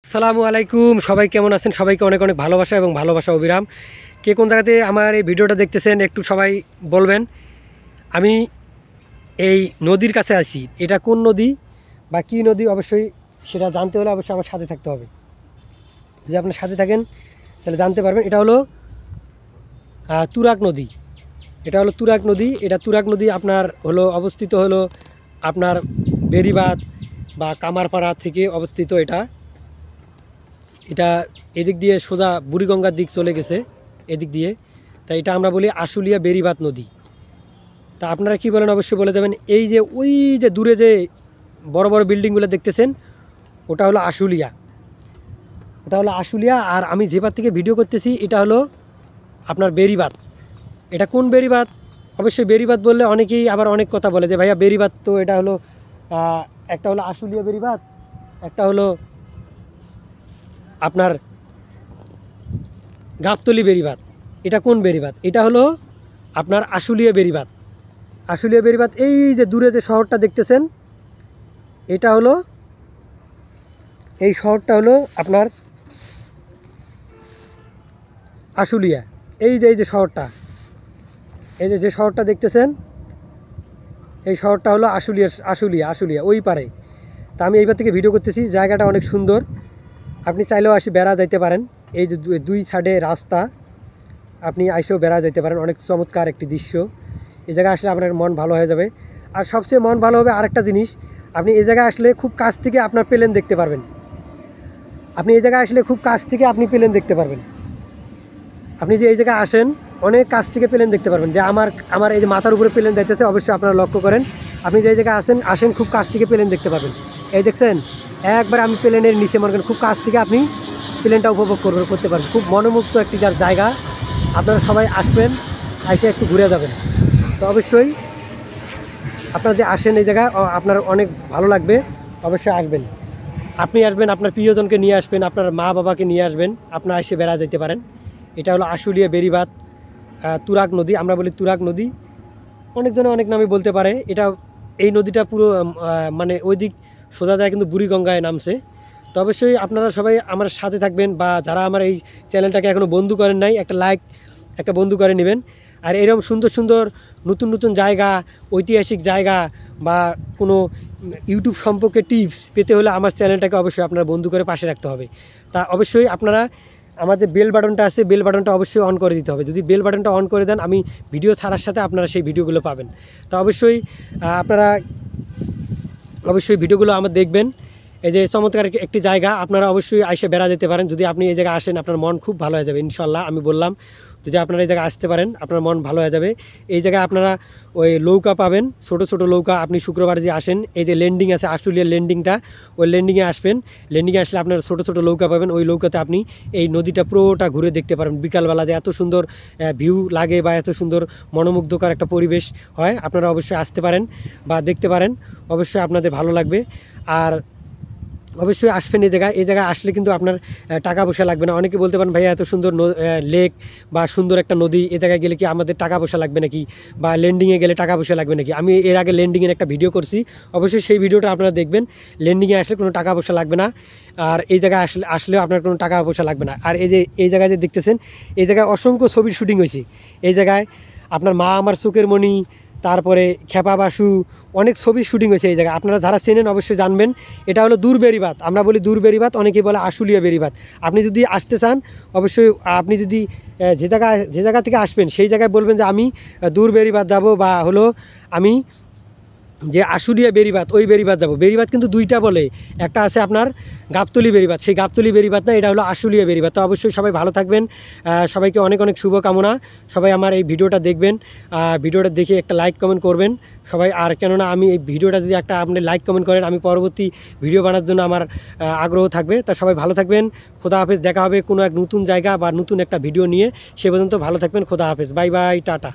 আসসালামু আলাইকুম, সবাই কেমন আছেন? সবাইকে অনেক অনেক ভালোবাসা এবং ভালোবাসা অবিরাম। কে কোন জায়গাতে আমার এই ভিডিওটা দেখতেছেন একটু সবাই বলবেন। আমি এই নদীর কাছে আছি, এটা কোন নদী বা কী নদী অবশ্যই সেটা জানতে হলে অবশ্যই আমার সাথে থাকতে হবে। যদি আপনার সাথে থাকেন তাহলে জানতে পারবেন। এটা হলো তুরাগ নদী। এটা হলো তুরাগ নদী। এটা তুরাগ নদী আপনার হলো অবস্থিত হলো আপনার বেড়িবাঁধ বা কামারপাড়া থেকে অবস্থিত। এটা এটা এদিক দিয়ে সোজা বুড়িগঙ্গার দিক চলে গেছে এদিক দিয়ে, তাই এটা আমরা বলি আশুলিয়া বেড়িবাঁধ নদী। তা আপনারা কি বলেন অবশ্যই বলে দেবেন। এই যে ওই যে দূরে যে বড় বড় বিল্ডিংগুলো দেখতেছেন ওটা হলো আশুলিয়া, ওটা হলো আশুলিয়া। আর আমি যেবার থেকে ভিডিও করতেছি এটা হলো আপনার বেড়িবাঁধ। এটা কোন বেড়িবাঁধ? অবশ্যই বেড়িবাঁধ বললে অনেকেই আবার অনেক কথা বলে যে ভাইয়া বেড়িবাঁধ তো এটা হলো একটা হলো আশুলিয়া বেড়িবাঁধ, একটা হলো আপনার গাবতলী বেড়িবাঁধ। এটা কোন বেড়িবাঁধ? এটা হলো আপনার আশুলিয়া বেড়িবাঁধ। আশুলিয়া বেড়িবাঁধ এই যে দূরে যে শহরটা দেখতেছেন এটা হলো, এই শহরটা হলো আপনার আশুলিয়া। এই যে শহরটা, এই যে শহরটা দেখতেছেন এই শহরটা হলো আশুলিয়া আশুলিয়া আশুলিয়া ওই পারে। তা আমি এইবার থেকে ভিডিও করতেছি, জায়গাটা অনেক সুন্দর। আপনি চাইলেও বেড়া যাইতে পারেন। এই যে দুই সাইডে রাস্তা, আপনি আইসেও বেড়া যেতে পারেন। অনেক চমৎকার একটি দৃশ্য। এই জায়গায় আসলে আপনার মন ভালো হয়ে যাবে। আর সবচেয়ে মন ভালো হবে আরেকটা জিনিস, আপনি এই জায়গায় আসলে খুব কাছ থেকে আপনার প্লেন দেখতে পারবেন। আপনি এই জায়গায় আসলে খুব কাছ থেকে আপনি প্লেন দেখতে পারবেন। আপনি যে এই জায়গায় আসেন অনেক কাছ থেকে প্লেন দেখতে পারবেন। যে আমার এই যে মাথার উপরে প্লেন যাইতেছে, অবশ্যই আপনারা লক্ষ্য করেন। আপনি যে জায়গায় আসেন খুব কাছ থেকে প্লেন দেখতে পাবেন। এই দেখছেন একবার আমি প্লেনের নিচে মনে করেন খুব কাছ থেকে আপনি প্লেনটা উপভোগ করতে পারবেন। খুব মনোমুগ্ধ একটি যার জায়গা। আপনারা সবাই আসবেন, এসে একটু ঘুরে যাবেন। তো অবশ্যই আপনারা যে আসেন এই জায়গায় আপনার অনেক ভালো লাগবে, অবশ্যই আসবেন। আপনি আসবেন, আপনার প্রিয়জনকে নিয়ে আসবেন, আপনার মা বাবাকে নিয়ে আসবেন, আপনারা এসে বেড়া যেতে পারেন। এটা হলো আশুলিয়া বেড়িবাঁধ, তুরাগ নদী, আমরা বলি তুরাগ নদী। অনেকজনে অনেক নামে বলতে পারে। এটা এই নদীটা পুরো মানে ওই দিক সোজা যায় কিন্তু বুড়িগঙ্গায় নামছে। তো অবশ্যই আপনারা সবাই আমার সাথে থাকবেন, বা যারা আমার এই চ্যানেলটাকে এখনও বন্ধু করেন নাই একটা লাইক একটা বন্ধু করে নেবেন। আর এরকম সুন্দর সুন্দর নতুন নতুন জায়গা, ঐতিহাসিক জায়গা বা কোনো ইউটিউব সম্পর্কে টিপস পেতে হলে আমার চ্যানেলটাকে অবশ্যই আপনারা বন্ধু করে পাশে রাখতে হবে। তা অবশ্যই আপনারা আমার যে বেল বাটনটা আছে বেল বাটনটা অবশ্যই অন করে দিতে হবে। যদি বেল বাটনটা অন করে দেন আমি ভিডিও ছাড়ার সাথে আপনারা সেই ভিডিওগুলো পাবেন। তা অবশ্যই আপনারা অবশ্যই ভিডিওগুলো আমার দেখবেন। এই যে চমৎকার একটি জায়গা, আপনারা অবশ্যই এসে বেড়া যেতে পারেন। যদি আপনি এই জায়গায় আসেন আপনার মন খুব ভালো হয়ে যাবে ইনশাল্লাহ। আমি বললাম যদি আপনারা এই জায়গায় আসতে পারেন আপনার মন ভালো হয়ে যাবে। এই জায়গায় আপনারা ওই নৌকা পাবেন, ছোট ছোট নৌকা। আপনি শুক্রবার যে আসেন এই যে ল্যান্ডিং আছে আশুলিয়ার ল্যান্ডিংটা, ওই ল্যান্ডিংয়ে আসবেন। ল্যান্ডিংয়ে আসলে আপনারা ছোট ছোট নৌকা পাবেন। ওই নৌকাতে আপনি এই নদীটা পুরোটা ঘুরে দেখতে পারবেন। বিকালবেলা যে এত সুন্দর ভিউ লাগে বা এত সুন্দর মনোমুগ্ধকর একটা পরিবেশ হয়, আপনারা অবশ্যই আসতে পারেন বা দেখতে পারেন। অবশ্যই আপনাদের ভালো লাগবে। আর অবশ্যই আসবেন এই জায়গায়। এই জায়গায় আসলে কিন্তু আপনার টাকা পয়সা লাগবে না। অনেকে বলতে পারেন ভাইয়া এত সুন্দর লেক বা সুন্দর একটা নদী, এ জায়গায় গেলে কি আমাদের টাকা পয়সা লাগবে নাকি, বা ল্যান্ডিংয়ে গেলে টাকা পয়সা লাগবে নাকি? আমি এর আগে ল্যান্ডিংয়ের একটা ভিডিও করছি, অবশ্যই সেই ভিডিওটা আপনারা দেখবেন। ল্যান্ডিংয়ে আসলে কোনো টাকা পয়সা লাগবে না। আর এই জায়গায় আসলেও আপনার কোনো টাকা পয়সা লাগবে না। আর এই যে এই জায়গায় যে দেখতেছেন এই জায়গায় অসংখ্য ছবির শুটিং হয়েছে। এই জায়গায় আপনার মা আমার চোখের মণি, তারপরে খেপা বাসু, অনেক ছবির শুটিং হয়েছে এই জায়গায়। আপনারা যারা চেনেন অবশ্যই জানবেন। এটা হলো দূর বেড়িবাঁধ, আমরা বলি দূর বেড়িবাঁধ, অনেকেই বলে আশুলিয়া বেড়িবাঁধ। আপনি যদি আসতে চান অবশ্যই আপনি যদি যে জায়গা থেকে আসবেন সেই জায়গায় বলবেন যে আমি দূর বেড়িবাঁধ যাব, বা হলো আমি যে আশুলিয়া বেড়িবাঁধ ওই বেড়িবাঁধ যাব। বেড়িবাঁধ কিন্তু দুইটা বলে, একটা আছে আপনার গাবতলী বেড়িবাঁধ, সেই গাবতলী বেড়িবাঁধ না, এটা হলো আশুলিয়া বেড়িবাঁধ। তো অবশ্যই সবাই ভালো থাকবেন। সবাইকে অনেক অনেক শুভকামনা। সবাই আমার এই ভিডিওটা দেখবেন, ভিডিওটা দেখে একটা লাইক কমেন্ট করবেন সবাই। আর কেননা আমি এই ভিডিওটা যদি একটা আপনি লাইক কমেন্ট করেন আমি পরবর্তী ভিডিও বানার জন্য আমার আগ্রহ থাকবে। তা সবাই ভালো থাকবেন। খোদা হাফেজ। দেখা হবে কোনো এক নতুন জায়গা বা নতুন একটা ভিডিও নিয়ে। সে পর্যন্ত ভালো থাকবেন। খোদা হাফেজ। Bye bye, tata.